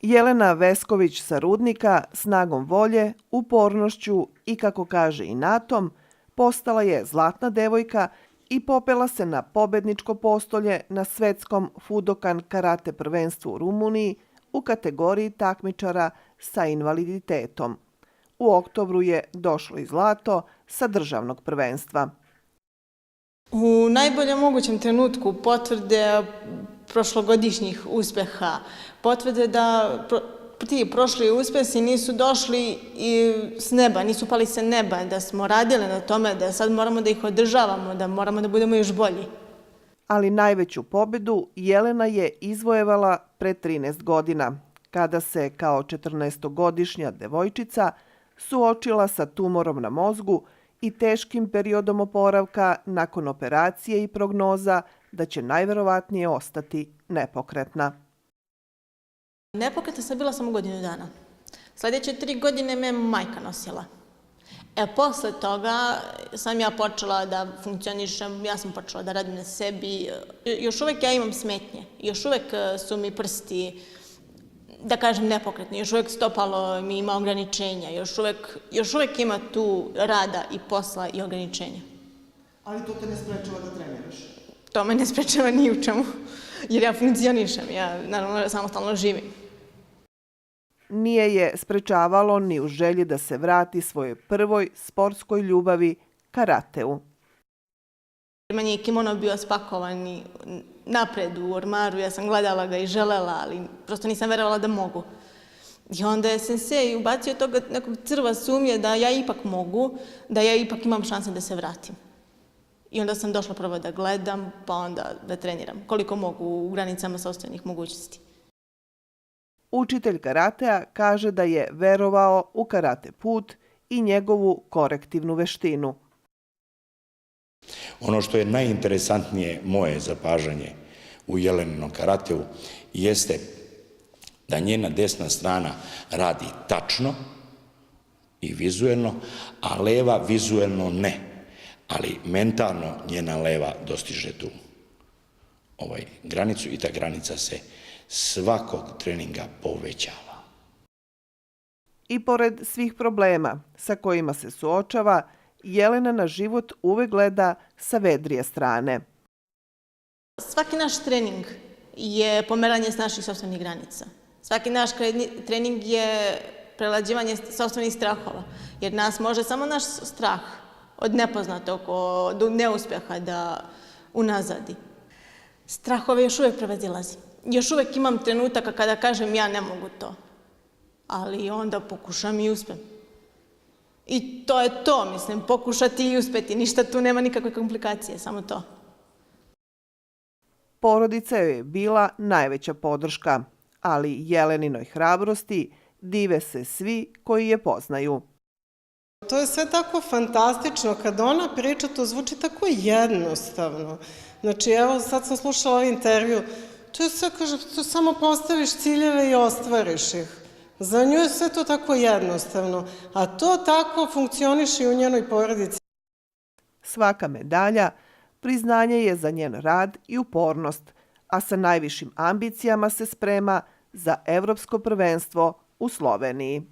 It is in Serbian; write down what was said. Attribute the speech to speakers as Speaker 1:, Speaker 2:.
Speaker 1: Jelena Vesković sa Rudnika snagom volje, upornošću i, kako kaže, inatom, postala je zlatna devojka i popela se na pobedničko postolje na svetskom Fudokan karate prvenstvu u Rumuniji u kategoriji takmičara sa invaliditetom. U oktobru je došlo i zlato sa državnog prvenstva.
Speaker 2: U najboljem mogućem trenutku potvrde prošlogodišnjih uspeha, potvrde da ti prošli uspesi nisu došli s neba, nisu pali sa neba, da smo radili na tome, da sad moramo da ih održavamo, da moramo da budemo još bolji.
Speaker 1: Ali najveću pobedu Jelena je izvojevala pre 13 godina, kada se kao 14-godišnja devojčica suočila sa tumorom na mozgu i teškim periodom oporavka nakon operacije i prognoza da će najverovatnije ostati nepokretna.
Speaker 2: Nepokretna sam bila samo godinu dana. Sljedeće 3 godine me majka nosila. Posle toga sam ja počela da funkcionišem, ja sam počela da radim na sebi. Još uvek ja imam smetnje, još uvek su mi prsti, da kažem, nepokretni, još uvek stopalo mi ima ograničenja, još uvek ima tu rada i posla i ograničenja.
Speaker 1: Ali to te ne sprečava da treniraš?
Speaker 2: To me ne sprečava ni u čemu, jer ja funkcionišem, ja naravno samostalno živim.
Speaker 1: Nije je sprečavalo ni u želji da se vrati svojoj prvoj sportskoj ljubavi, karateu.
Speaker 2: Meni je kimono bio spakovan napred u ormaru, ja sam gledala ga i želela, ali prosto nisam verovala da mogu. I onda je sensei ubacio toga nekog crva sumnje da ja ipak mogu, da ja ipak imam šanse da se vratim. I onda sam došla prvo da gledam, pa onda da treniram, koliko mogu u granicama sopstvenih mogućnosti.
Speaker 1: Učitelj karatea kaže da je verovao u karate put i njegovu korektivnu veštinu.
Speaker 3: Ono što je najinteresantnije moje zapažanje u Jeleninom karateu jeste da njena desna strana radi tačno i vizuelno, a leva vizuelno ne. Ali mentalno njena leva dostiže tu granicu i ta granica se svakog treninga povećava.
Speaker 1: I pored svih problema sa kojima se suočava, Jelena na život uvek gleda sa vedrije strane.
Speaker 2: Svaki naš trening je pomeranje s naših sopstvenih granica. Svaki naš trening je prelađivanje sopstvenih strahova, jer nas može samo naš strah od nepoznatog, od neuspeha da unazadi. Strahove još uvek prevazilazi. Još uvek imam trenutaka kada kažem ja ne mogu to, ali onda pokušam i uspem. I to je to, mislim, pokušati i uspeti, ništa tu nema nikakve komplikacije, samo to.
Speaker 1: Porodica joj je bila najveća podrška, ali Jeleninoj hrabrosti dive se svi koji je poznaju.
Speaker 4: To je sve tako fantastično, kad ona priča, to zvuči tako jednostavno. Znači, evo, sad sam slušala ovaj intervju, to je sve, kaže, to samo postaviš ciljeve i ostvariš ih. Za nju je sve to tako jednostavno, a to tako funkcioniše i u njenoj porodici.
Speaker 1: Svaka medalja priznanje je za njen rad i upornost, a sa najvišim ambicijama se sprema za evropsko prvenstvo u Sloveniji.